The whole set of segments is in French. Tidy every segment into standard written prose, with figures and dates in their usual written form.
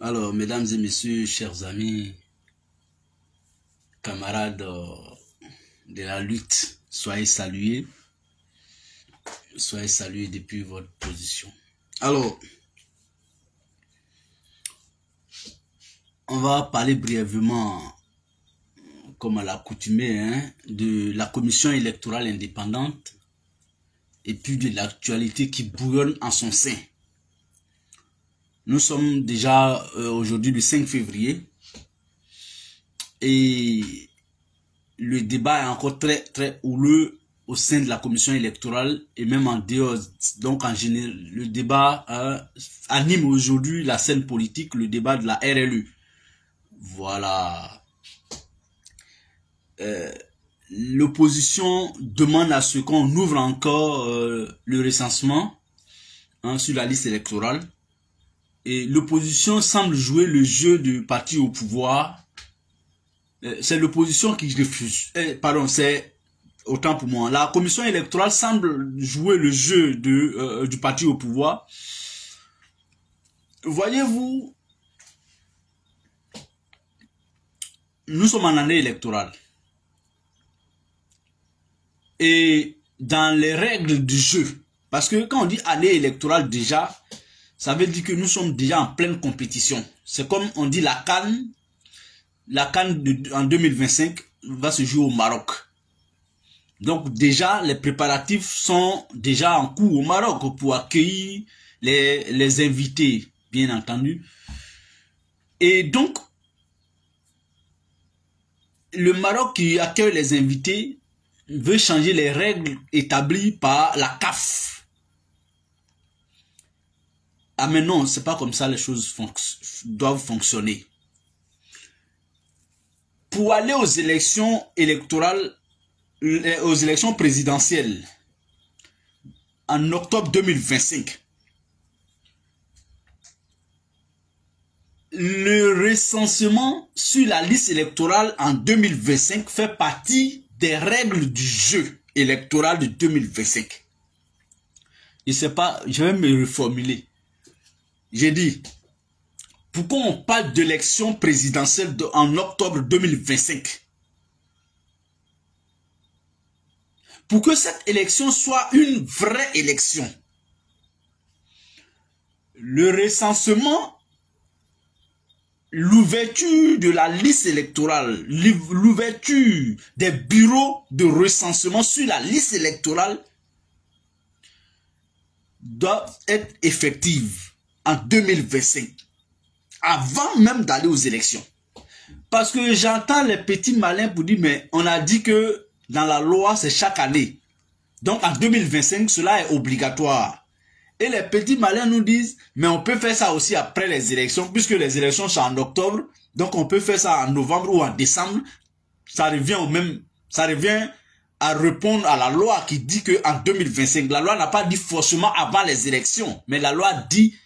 Alors, mesdames et messieurs, chers amis, camarades de la lutte, soyez salués depuis votre position. Alors, on va parler brièvement, comme à l'accoutumée, de la commission électorale indépendante et puis de l'actualité qui bouillonne en son sein. Nous sommes déjà aujourd'hui le 5 février et le débat est encore très houleux au sein de la commission électorale et même en dehors. Donc en général, le débat anime aujourd'hui la scène politique, le débat de la RLE. Voilà. L'opposition demande à ce qu'on ouvre encore le recensement sur la liste électorale. Et l'opposition semble jouer le jeu du parti au pouvoir. C'est l'opposition qui refuse. Pardon, c'est autant pour moi. La commission électorale semble jouer le jeu du parti au pouvoir. Voyez-vous, nous sommes en année électorale. Et dans les règles du jeu, parce que quand on dit année électorale déjà, ça veut dire que nous sommes déjà en pleine compétition. C'est comme on dit la CAN. La CAN en 2025 va se jouer au Maroc. Donc déjà, les préparatifs sont déjà en cours au Maroc pour accueillir les invités, bien entendu. Et donc, le Maroc qui accueille les invités veut changer les règles établies par la CAF. Ah mais non, c'est pas comme ça les choses doivent fonctionner. Pour aller aux élections électorales, aux élections présidentielles, en octobre 2025, le recensement sur la liste électorale en 2025 fait partie des règles du jeu électoral de 2025. Je sais pas, je vais me reformuler. J'ai dit, pourquoi on parle d'élection présidentielle en octobre 2025? Pour que cette élection soit une vraie élection, le recensement, l'ouverture de la liste électorale, l'ouverture des bureaux de recensement sur la liste électorale doit être effective en 2025, avant même d'aller aux élections. Parce que j'entends les petits malins pour dire, mais on a dit que dans la loi, c'est chaque année. Donc en 2025, cela est obligatoire. Et les petits malins nous disent, mais on peut faire ça aussi après les élections, puisque les élections sont en octobre, donc on peut faire ça en novembre ou en décembre. Ça revient au même, ça revient à répondre à la loi qui dit que en 2025, la loi n'a pas dit forcément avant les élections, mais la loi dit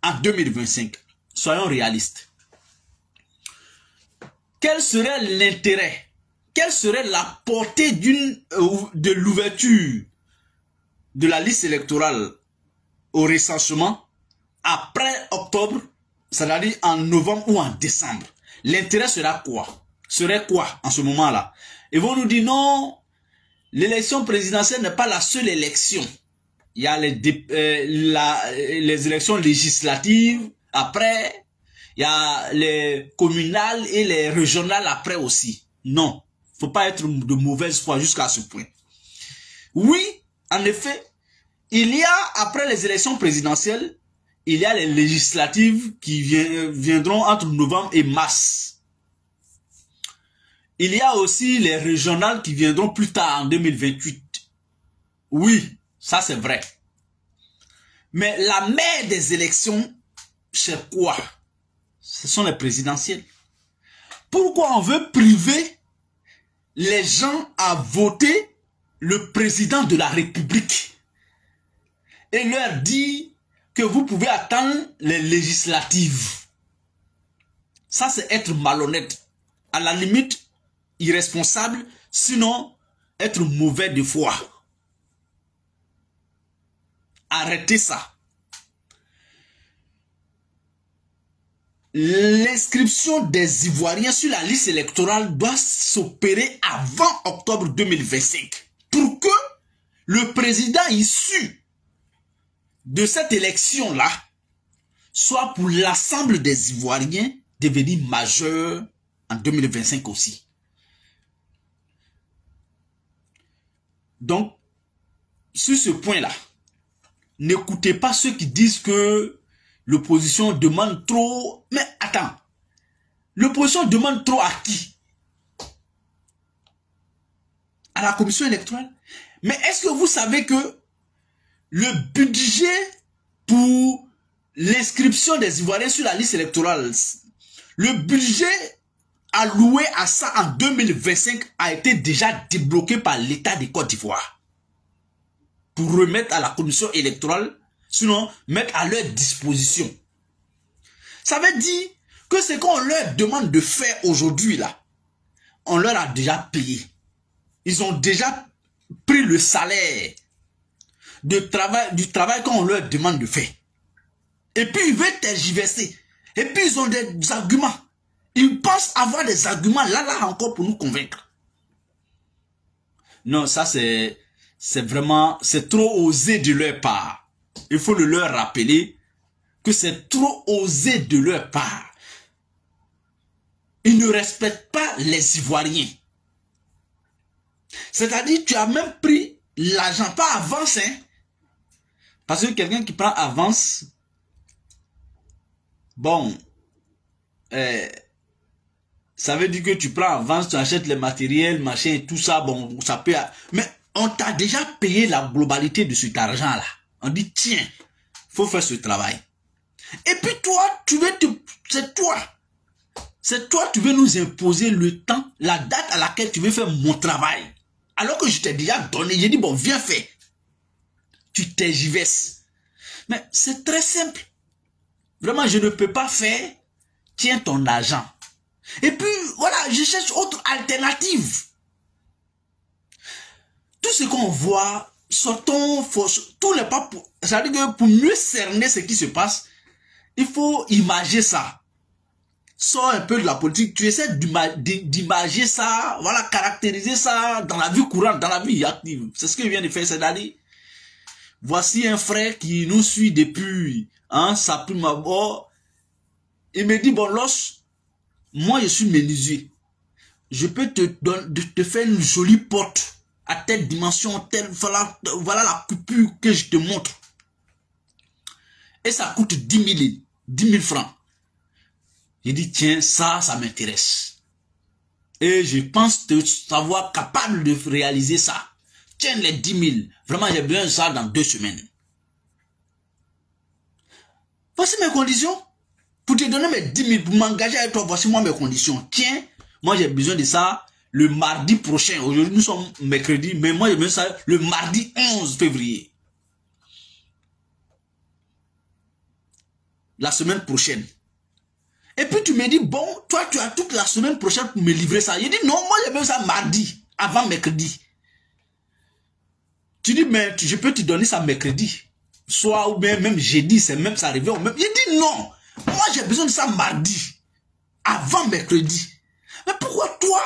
en 2025. Soyons réalistes. Quel serait l'intérêt? Quelle serait la portée de l'ouverture de la liste électorale au recensement après octobre, c'est-à-dire en novembre ou en décembre? L'intérêt sera quoi? Serait quoi en ce moment-là? Ils vont nous dire non, l'élection présidentielle n'est pas la seule élection. Il y a les élections législatives après, il y a les communales et les régionales après aussi. Non, faut pas être de mauvaise foi jusqu'à ce point. Oui, en effet, il y a, après les élections présidentielles, il y a les législatives qui viendront entre novembre et mars. Il y a aussi les régionales qui viendront plus tard en 2028. Oui, ça c'est vrai. Mais la mère des élections, c'est quoi? Ce sont les présidentielles. Pourquoi on veut priver les gens à voter le président de la République et leur dire que vous pouvez attendre les législatives? Ça, c'est être malhonnête. À la limite, irresponsable, sinon être mauvais de foi. arrêter ça. L'inscription des Ivoiriens sur la liste électorale doit s'opérer avant octobre 2025 pour que le président issu de cette élection-là soit pour l'ensemble des Ivoiriens devenir majeur en 2025 aussi. Donc, sur ce point-là, n'écoutez pas ceux qui disent que l'opposition demande trop. Mais attends, l'opposition demande trop à qui? À la commission électorale? Mais est-ce que vous savez que le budget pour l'inscription des Ivoiriens sur la liste électorale, le budget alloué à ça en 2025 a été déjà débloqué par l'État de Côte d'Ivoire pour remettre à la commission électorale, sinon mettre à leur disposition. Ça veut dire que ce qu'on leur demande de faire aujourd'hui là, on leur a déjà payé. Ils ont déjà pris le salaire du travail qu'on leur demande de faire. Et puis ils veulent tergiverser. Et puis ils ont des arguments. Ils pensent avoir des arguments là encore pour nous convaincre. Non, ça c'est vraiment, c'est trop osé de leur part. Il faut le leur rappeler que c'est trop osé de leur part. Ils ne respectent pas les Ivoiriens. C'est-à-dire, tu as même pris l'argent, pas avance, hein. Parce que quelqu'un qui prend avance, bon, ça veut dire que tu prends avance, tu achètes les matériels, machin et tout ça, bon, ça peut... Mais on t'a déjà payé la globalité de cet argent-là. On dit, tiens, faut faire ce travail. Et puis toi, tu veux te... C'est toi, tu veux nous imposer le temps, la date à laquelle tu veux faire mon travail. Alors que je t'ai déjà donné, j'ai dit, bon, viens faire. Tu tergiverses. Mais c'est très simple. Vraiment, je ne peux pas faire. Tiens ton argent. Et puis, voilà, je cherche autre alternative. Tout ce qu'on voit, sortons, tout n'est pas pour... Ça veut dire que pour mieux cerner ce qui se passe, il faut imager ça. Sors un peu de la politique, tu essaies d'imager ça, voilà, caractériser ça dans la vie courante, dans la vie active. C'est ce que je viens de faire, c'est-à-dire, voici un frère qui nous suit depuis, sa prime abord. Il me dit, bon, moi je suis menuisier. Je peux te faire une jolie porte à telle dimension, telle, voilà la coupure que je te montre. Et ça coûte 10 000 francs. J'ai dit, tiens, ça m'intéresse. Et je pense te savoir capable de réaliser ça. Tiens, les 10 000. Vraiment, j'ai besoin de ça dans 2 semaines. Voici mes conditions. Pour te donner mes 10 000, pour m'engager avec toi, voici moi mes conditions. Tiens, moi j'ai besoin de ça le mardi prochain. Aujourd'hui, nous sommes mercredi, mais moi j'ai besoin de ça le mardi 11 février. La semaine prochaine. Et puis tu me dis, bon, toi tu as toute la semaine prochaine pour me livrer ça. J'ai dit, non, moi j'ai besoin de ça mardi, avant mercredi. Tu dis, mais je peux te donner ça mercredi. Soit ou bien même jeudi, c'est même ça arrivé. J'ai dit, non, moi j'ai besoin de ça mardi, avant mercredi. Mais pourquoi toi,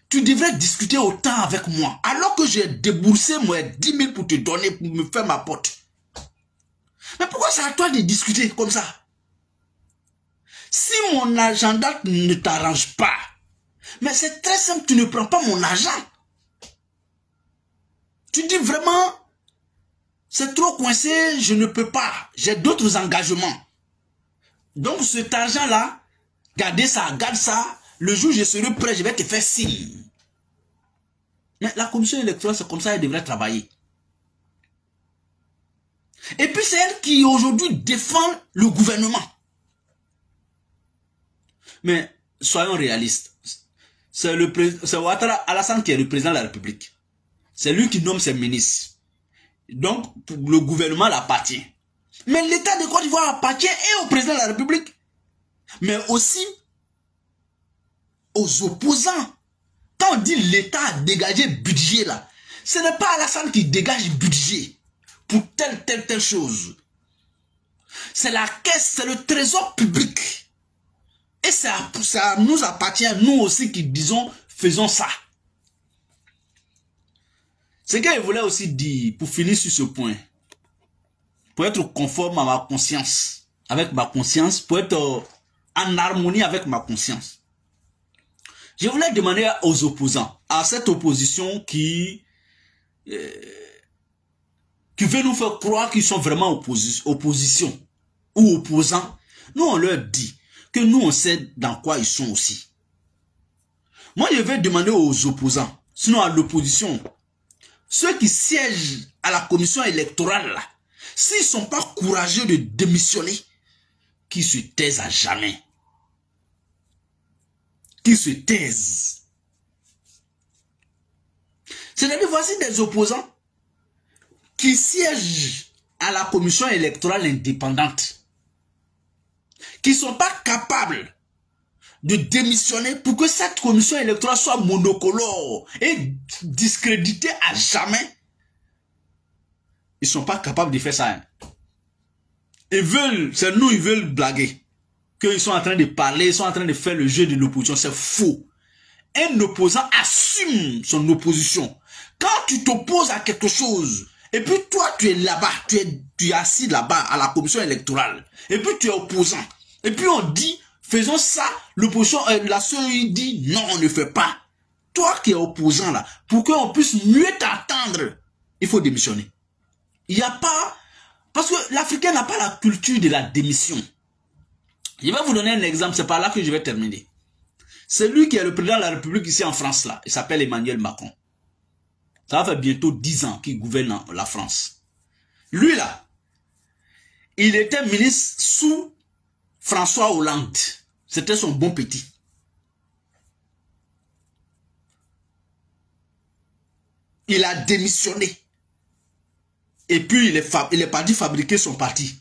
tu devrais discuter autant avec moi, alors que j'ai déboursé moi 10 000 pour te donner, pour me faire ma porte. Mais pourquoi c'est à toi de discuter comme ça? Si mon agenda ne t'arrange pas, mais c'est très simple, tu ne prends pas mon argent. Tu dis vraiment, c'est trop coincé, je ne peux pas, j'ai d'autres engagements. Donc cet argent-là, gardez ça, garde ça, le jour où je serai prêt, je vais te faire signe. Mais la commission électorale, c'est comme ça qu'elle devrait travailler. Et puis c'est elle qui aujourd'hui défend le gouvernement. Mais soyons réalistes. C'est Ouattara Alassane qui est le président de la République. C'est lui qui nomme ses ministres. Donc, le gouvernement l'appartient. Mais l'État de Côte d'Ivoire appartient et au président de la République. Mais aussi aux opposants. Quand on dit l'État a dégagé budget là, ce n'est pas Alassane qui dégage budget. pour telle chose. C'est la caisse, c'est le trésor public. Et ça nous appartient, nous aussi qui disons, faisons ça. Ce que je voulais aussi dire, pour finir sur ce point, pour être conforme à ma conscience, avec ma conscience, pour être en harmonie avec ma conscience. Je voulais demander aux opposants, à cette opposition qui veut nous faire croire qu'ils sont vraiment opposition ou opposants. Nous, on leur dit que nous, on sait dans quoi ils sont aussi. Moi, je vais demander aux opposants, sinon à l'opposition, ceux qui siègent à la commission électorale, s'ils ne sont pas courageux de démissionner, qu'ils se taisent à jamais. Qu'ils se taisent. C'est-à-dire, voici des opposants qui siègent à la commission électorale indépendante, qui ne sont pas capables de démissionner pour que cette commission électorale soit monocolore et discréditée à jamais. Ils ne sont pas capables de faire ça. Hein. Ils veulent, c'est nous, ils veulent blaguer. Qu'ils sont en train de parler, ils sont en train de faire le jeu de l'opposition. C'est faux. Un opposant assume son opposition. Quand tu t'opposes à quelque chose, et puis toi tu es là-bas, tu es assis là-bas à la commission électorale, et puis tu es opposant, et puis on dit, faisons ça, l'opposition, la CEI dit, non, on ne fait pas. Toi qui es opposant là, pour qu'on puisse mieux t'attendre, il faut démissionner. Il n'y a pas, parce que l'Africain n'a pas la culture de la démission. Je vais vous donner un exemple, c'est par là que je vais terminer. C'est lui qui est le président de la République ici en France là, il s'appelle Emmanuel Macron. Ça va faire bientôt 10 ans qu'il gouverne la France. Lui là, il était ministre sous François Hollande. C'était son bon petit. Il a démissionné. Et puis il est parti fabriquer son parti,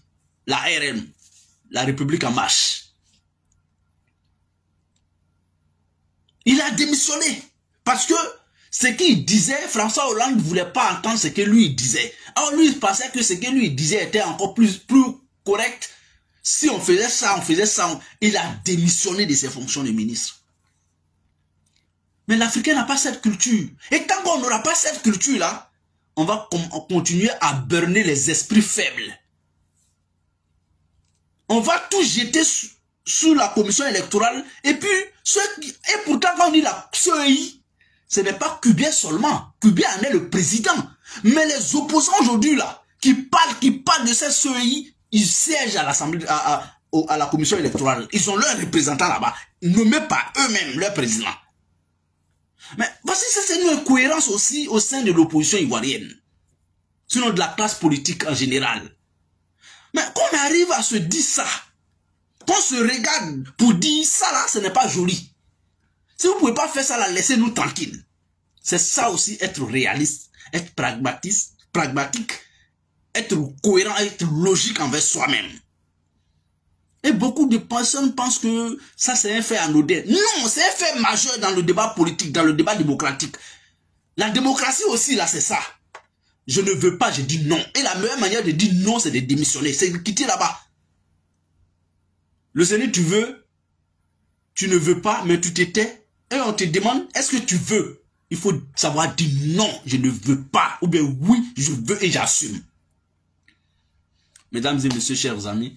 la RM, la République en marche. Il a démissionné parce que ce qu'il disait, François Hollande ne voulait pas entendre ce que lui disait. Alors lui, il pensait que ce que lui disait était encore plus correct. Si on faisait ça, il a démissionné de ses fonctions de ministre. Mais l'Africain n'a pas cette culture. Et tant qu'on n'aura pas cette culture-là, on va continuer à berner les esprits faibles. On va tout jeter sous la commission électorale. Et puis, et pourtant, quand on dit la CEI, ce n'est pas Kubien seulement. Kubien en est le président. Mais les opposants aujourd'hui, là, qui parlent de cette CEI, ils siègent à l'Assemblée, à la commission électorale. Ils ont leurs représentants là-bas, nommés par eux-mêmes, leur président. Mais voici, c'est une incohérence aussi au sein de l'opposition ivoirienne. Sinon de la classe politique en général. Mais qu'on arrive à se dire ça, qu'on se regarde pour dire ça là, ce n'est pas joli. Si vous ne pouvez pas faire ça là, laissez-nous tranquilles. C'est ça aussi, être réaliste, être pragmatique, être cohérent, être logique envers soi-même. Et beaucoup de personnes pensent que ça c'est un fait anodin. Non, c'est un fait majeur dans le débat politique, dans le débat démocratique. La démocratie aussi là, c'est ça. Je ne veux pas, je dis non. Et la meilleure manière de dire non, c'est de démissionner, c'est de quitter là-bas. Le Seigneur, tu veux, tu ne veux pas, mais tu t'étais. Et on te demande, est-ce que tu veux? Il faut savoir dire non, je ne veux pas. Ou bien oui, je veux et j'assume. Mesdames et messieurs, chers amis,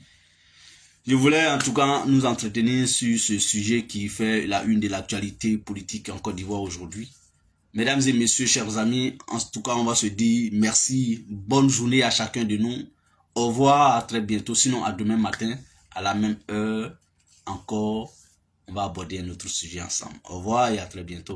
je voulais en tout cas nous entretenir sur ce sujet qui fait la une de l'actualité politique en Côte d'Ivoire aujourd'hui. Mesdames et messieurs, chers amis, en tout cas, on va se dire merci, bonne journée à chacun de nous. Au revoir, à très bientôt, sinon à demain matin, à la même heure, encore, on va aborder un autre sujet ensemble. Au revoir et à très bientôt.